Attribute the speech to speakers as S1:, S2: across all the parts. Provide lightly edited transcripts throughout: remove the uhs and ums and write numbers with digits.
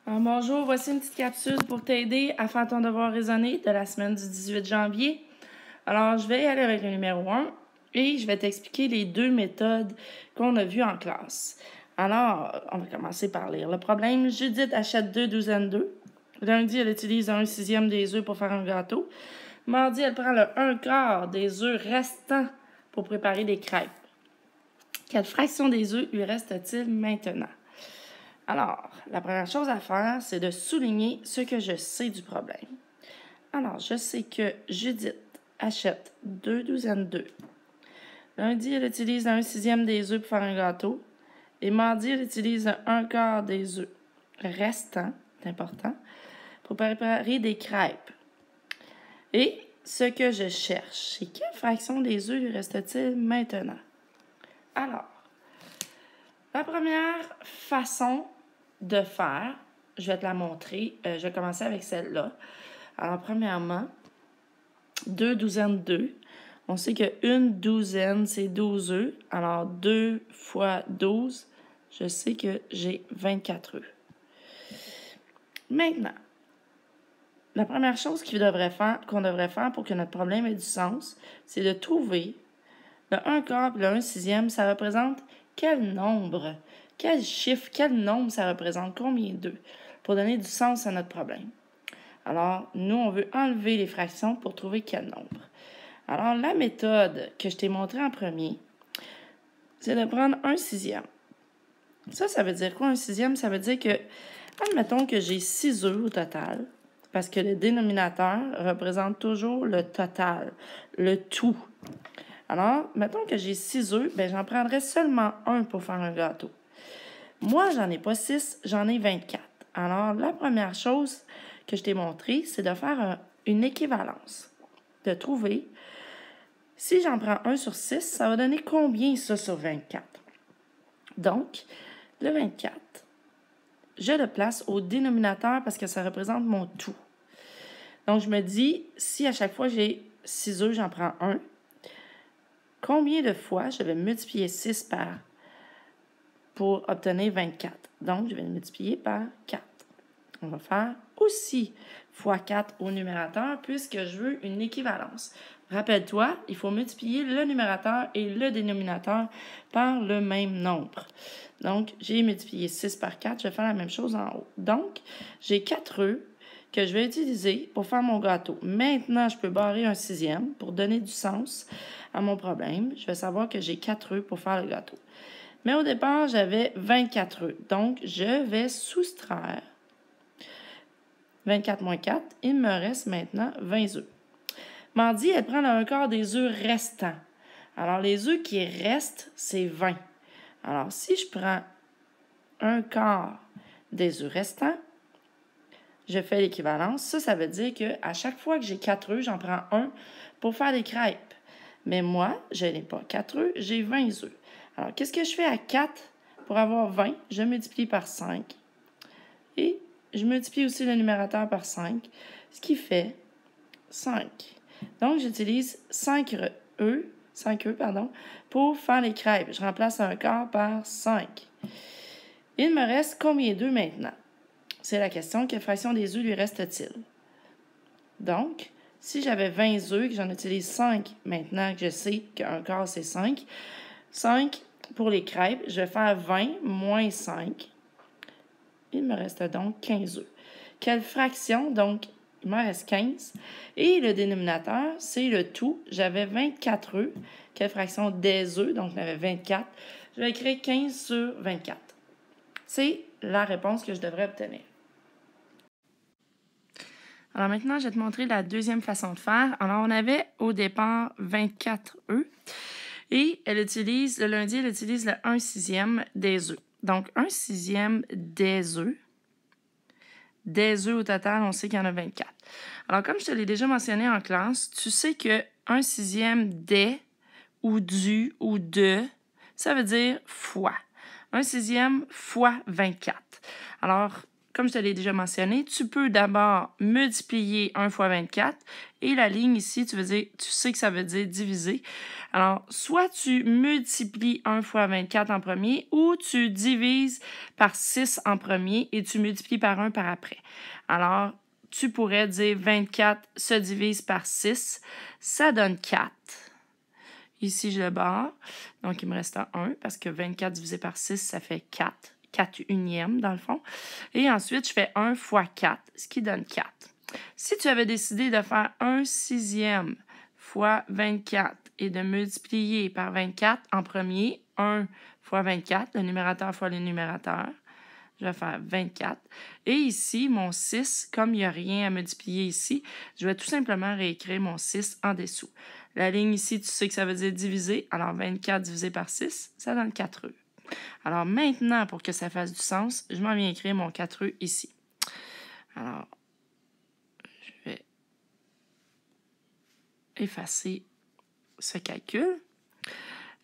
S1: Bonjour, voici une petite capsule pour t'aider à faire ton devoir raisonné de la semaine du 18 janvier. Alors, je vais y aller avec le numéro 1 et je vais t'expliquer les deux méthodes qu'on a vues en classe. Alors, on va commencer par lire le problème. Judith achète 2 douzaines d'œufs. Lundi, elle utilise 1/6 des œufs pour faire un gâteau. Mardi, elle prend le 1/4 des œufs restants pour préparer des crêpes. Quelle fraction des œufs lui reste-t-il maintenant? Alors, la première chose à faire, c'est de souligner ce que je sais du problème. Alors, je sais que Judith achète 2 douzaines d'œufs. Lundi, elle utilise 1/6 des œufs pour faire un gâteau. Et mardi, elle utilise 1/4 des œufs restants, c'est important, pour préparer des crêpes. Et ce que je cherche, c'est quelle fraction des œufs lui reste-t-il maintenant? Alors, la première façon de faire, je vais te la montrer. Je vais commencer avec celle-là. Alors, premièrement, 2 douzaines d'œufs. On sait qu'une douzaine, c'est 12 œufs. Alors, 2 fois 12, je sais que j'ai 24 œufs. Maintenant, la première chose qu'on devrait faire pour que notre problème ait du sens, c'est de trouver le 1/4 et le 1/6, ça représente quel nombre, quel chiffre, quel nombre ça représente, combien d'œufs, pour donner du sens à notre problème. Alors, nous, on veut enlever les fractions pour trouver quel nombre. Alors, la méthode que je t'ai montrée en premier, c'est de prendre 1/6. Ça veut dire quoi, 1/6? Ça veut dire que, admettons que j'ai 6 œufs au total, parce que le dénominateur représente toujours le total, le tout. Alors, mettons que j'ai 6 œufs, j'en prendrais seulement un pour faire un gâteau. Moi, j'en ai pas 6, j'en ai 24. Alors, la première chose que je t'ai montrée, c'est de faire une équivalence. De trouver, si j'en prends 1 sur 6, ça va donner combien ça sur 24? Donc, le 24, je le place au dénominateur parce que ça représente mon tout. Donc, je me dis, si à chaque fois j'ai 6 œufs, j'en prends 1, combien de fois je vais multiplier 6 pour obtenir 24? Donc, je vais le multiplier par 4. On va faire aussi fois 4 au numérateur puisque je veux une équivalence. Rappelle-toi, il faut multiplier le numérateur et le dénominateur par le même nombre. Donc, j'ai multiplié 6 par 4, je vais faire la même chose en haut. Donc, j'ai 4 œufs que je vais utiliser pour faire mon gâteau. Maintenant, je peux barrer 1/6 pour donner du sens à mon problème. Je vais savoir que j'ai 4 œufs pour faire le gâteau. Mais au départ, j'avais 24 œufs. Donc, je vais soustraire 24 moins 4. Il me reste maintenant 20 œufs. Mardi, elle prend le 1/4 des œufs restants. Alors, les œufs qui restent, c'est 20. Alors, si je prends 1/4 des œufs restants, je fais l'équivalence. Ça veut dire qu'à chaque fois que j'ai 4 œufs, j'en prends un pour faire des crêpes. Mais moi, je n'ai pas 4 œufs, j'ai 20 œufs. Alors, qu'est-ce que je fais à 4 pour avoir 20? Je multiplie par 5. Et je multiplie aussi le numérateur par 5, ce qui fait 5. Donc, j'utilise 5 œufs, pour faire les crêpes. Je remplace 1/4 par 5. Il me reste combien d'œufs maintenant? C'est la question. Quelle fraction des œufs lui reste-t-il? Donc, si j'avais 20 œufs, que j'en utilise 5 maintenant que je sais qu'1/4 c'est 5, 5 pour les crêpes, je vais faire 20 moins 5. Il me reste donc 15 œufs. Quelle fraction? Donc, il me reste 15. Et le dénominateur, c'est le tout. J'avais 24 œufs. Quelle fraction des œufs? Donc, j'avais 24. Je vais écrire 15 sur 24. C'est la réponse que je devrais obtenir. Alors maintenant, je vais te montrer la deuxième façon de faire. Alors, on avait au départ 24 œufs. Et le lundi, elle utilise le 1/6 des œufs. Donc, 1/6 des œufs. Des œufs au total, on sait qu'il y en a 24. Alors, comme je te l'ai déjà mentionné en classe, tu sais que 1/6 des ou du ou de, ça veut dire fois. 1/6 fois 24. Alors, comme je te l'ai déjà mentionné, tu peux d'abord multiplier 1 fois 24 et la ligne ici, tu sais que ça veut dire diviser. Alors, soit tu multiplies 1 fois 24 en premier ou tu divises par 6 en premier et tu multiplies par 1 par après. Alors, tu pourrais dire 24 se divise par 6, ça donne 4. Ici, je le barre. Donc, il me reste un 1 parce que 24 divisé par 6, ça fait 4. 4 unièmes, dans le fond. Et ensuite, je fais 1 fois 4, ce qui donne 4. Si tu avais décidé de faire 1 sixième fois 24 et de multiplier par 24 en premier, 1 fois 24, le numérateur fois le numérateur, je vais faire 24. Et ici, mon 6, comme il n'y a rien à multiplier ici, je vais tout simplement réécrire mon 6 en dessous. La ligne ici, tu sais que ça veut dire diviser. Alors, 24 divisé par 6, ça donne 4E. Alors, maintenant, pour que ça fasse du sens, je m'en viens écrire mon 4E ici. Alors, je vais effacer ce calcul.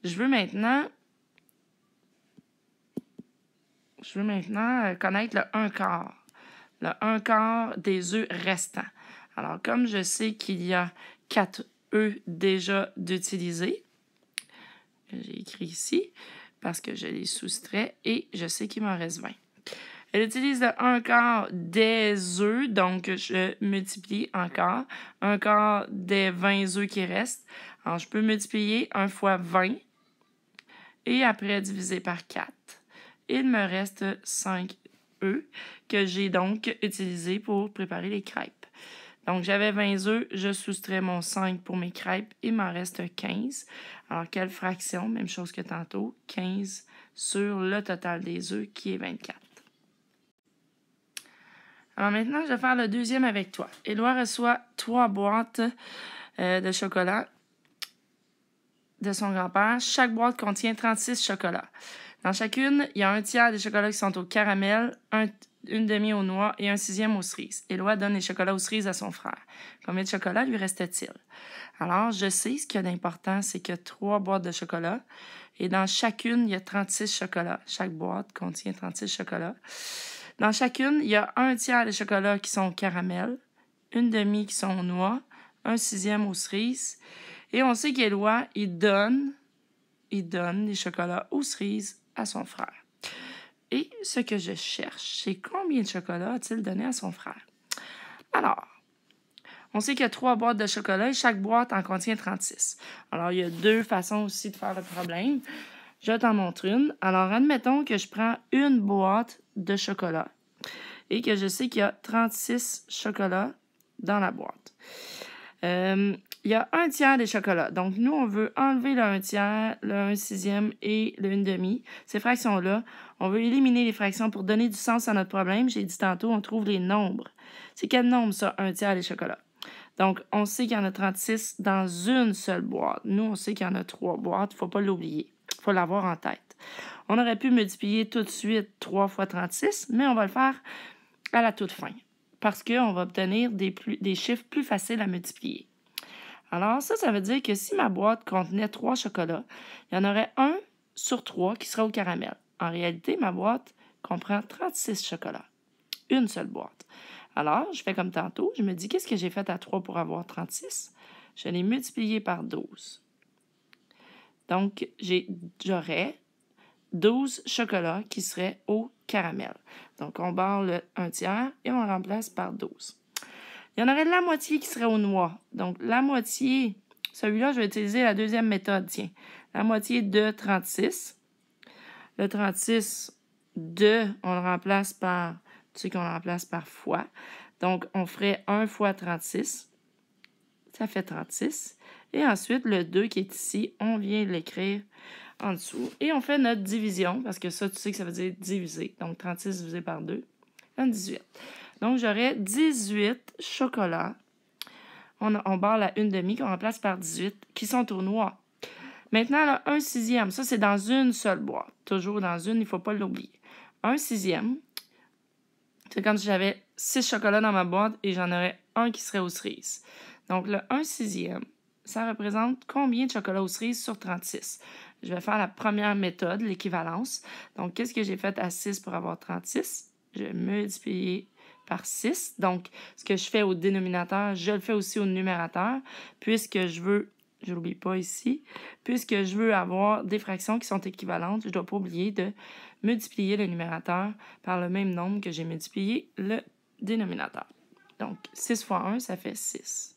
S1: Je veux maintenant connaître le 1 quart. Le 1 quart des œufs restants. Alors, comme je sais qu'il y a 4 œufs déjà d'utiliser, j'ai écrit ici, parce que je les soustrais et je sais qu'il m'en reste 20. Elle utilise le 1 quart des œufs, donc je multiplie encore. 1 quart des 20 œufs qui restent. Alors, je peux multiplier 1 fois 20 et après diviser par 4. Il me reste 5 œufs que j'ai donc utilisés pour préparer les crêpes. Donc, j'avais 20 œufs, je soustrais mon 5 pour mes crêpes, il m'en reste 15. Alors, quelle fraction? Même chose que tantôt, 15 sur le total des œufs qui est 24. Alors maintenant, je vais faire le deuxième avec toi. Éloi reçoit 3 boîtes de chocolat de son grand-père. Chaque boîte contient 36 chocolats. Dans chacune, il y a un tiers des chocolats qui sont au caramel, une demi aux noix et un sixième aux cerises. Éloi donne les chocolats aux cerises à son frère. Combien de chocolats lui reste-t-il? Alors, je sais ce qu'il y a d'important, c'est qu'il y a 3 boîtes de chocolat. Et dans chacune, il y a 36 chocolats. Chaque boîte contient 36 chocolats. Dans chacune, il y a un tiers des chocolats qui sont au caramel, une demi qui sont aux noix, un sixième aux cerises. Et on sait qu'Éloi, il donne les chocolats aux cerises à son frère. Et ce que je cherche, c'est combien de chocolat a-t-il donné à son frère? Alors, on sait qu'il y a 3 boîtes de chocolat et chaque boîte en contient 36. Alors, il y a 2 façons aussi de faire le problème. Je t'en montre une. Alors, admettons que je prends une boîte de chocolat et que je sais qu'il y a 36 chocolats dans la boîte. Il y a un tiers des chocolats. Donc, nous, on veut enlever le 1 tiers, le 1 sixième et le 1 demi. Ces fractions-là, on veut éliminer les fractions pour donner du sens à notre problème. J'ai dit tantôt, on trouve les nombres. C'est quel nombre, ça, 1 tiers des chocolats? Donc, on sait qu'il y en a 36 dans une seule boîte. Nous, on sait qu'il y en a 3 boîtes. Il ne faut pas l'oublier. Il faut l'avoir en tête. On aurait pu multiplier tout de suite 3 fois 36, mais on va le faire à la toute fin parce qu'on va obtenir des chiffres plus faciles à multiplier. Alors, ça veut dire que si ma boîte contenait 3 chocolats, il y en aurait 1 sur 3 qui serait au caramel. En réalité, ma boîte comprend 36 chocolats. Une seule boîte. Alors, je fais comme tantôt. Je me dis, qu'est-ce que j'ai fait à 3 pour avoir 36? Je l'ai multiplié par 12. Donc, j'aurais 12 chocolats qui seraient au caramel. Donc, on barre le 1 tiers et on le remplace par 12. Il y en aurait la moitié qui serait aux noix. Donc, la moitié, celui-là, je vais utiliser la deuxième méthode, tiens. La moitié de 36. Le 36 on le remplace par, tu sais qu'on le remplace par fois. Donc, on ferait 1 fois 36. Ça fait 36. Et ensuite, le 2 qui est ici, on vient l'écrire en dessous. Et on fait notre division, parce que ça, tu sais que ça veut dire diviser. Donc, 36 divisé par 2, donne 18. Donc, j'aurais 18 chocolats. On barre la 1 demi qu'on remplace par 18 qui sont aux noix. Maintenant, là, 1 sixième, ça, c'est dans une seule boîte. Toujours dans une, il ne faut pas l'oublier. 1 sixième, c'est comme si j'avais 6 chocolats dans ma boîte et j'en aurais un qui serait aux cerises. Donc, le 1 sixième, ça représente combien de chocolats aux cerises sur 36? Je vais faire la première méthode, l'équivalence. Donc, qu'est-ce que j'ai fait à 6 pour avoir 36? je vais multiplier par 6. Donc, ce que je fais au dénominateur, je le fais aussi au numérateur, puisque je veux, je l'oublie pas ici, puisque je veux avoir des fractions qui sont équivalentes, je ne dois pas oublier de multiplier le numérateur par le même nombre que j'ai multiplié le dénominateur. Donc, 6 fois 1, ça fait 6.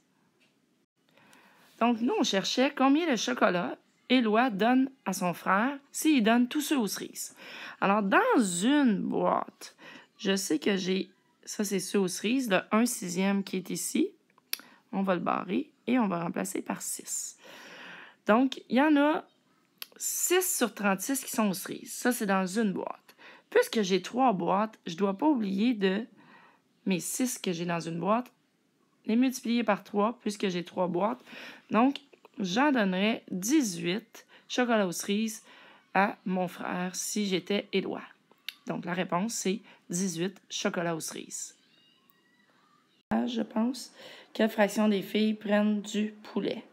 S1: Donc, nous, on cherchait combien de chocolat Éloi donne à son frère s'il donne tous ceux aux cerises. Alors, dans une boîte, je sais que j'ai, ça c'est ceux aux cerises, le 1/6 qui est ici. On va le barrer et on va remplacer par 6. Donc, il y en a 6 sur 36 qui sont aux cerises. Ça, c'est dans une boîte. Puisque j'ai 3 boîtes, je ne dois pas oublier de mes 6 que j'ai dans une boîte, les multiplier par 3 puisque j'ai 3 boîtes. Donc, j'en donnerais 18 chocolats aux cerises à mon frère si j'étais Éloi. Donc, la réponse, c'est 18 chocolats aux cerises. Je pense. Quelle fraction des filles prennent du poulet?